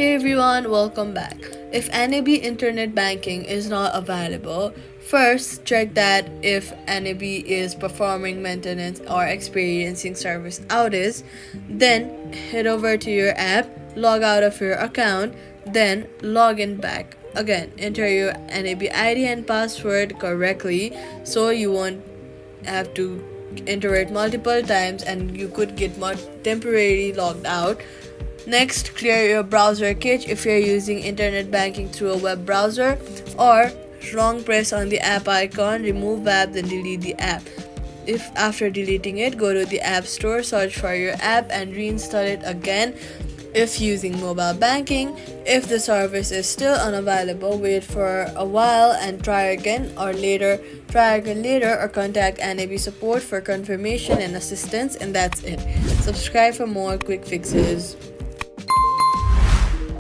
Hey everyone, welcome back. If NAB Internet Banking is not available, first check that if NAB is performing maintenance or experiencing service outages, then head over to your app, log out of your account, then log in back. Again, enter your NAB ID and password correctly so you won't have to enter it multiple times and you could get more temporarily logged out. Next, clear your browser cache if you're using internet banking through a web browser, or long press on the app icon, remove app, then delete the app. If after deleting it, go to the app store, search for your app and reinstall it again. If using mobile banking, if the service is still unavailable, wait for a while and try again later or contact NAB support for confirmation and assistance, and that's it. Subscribe for more quick fixes.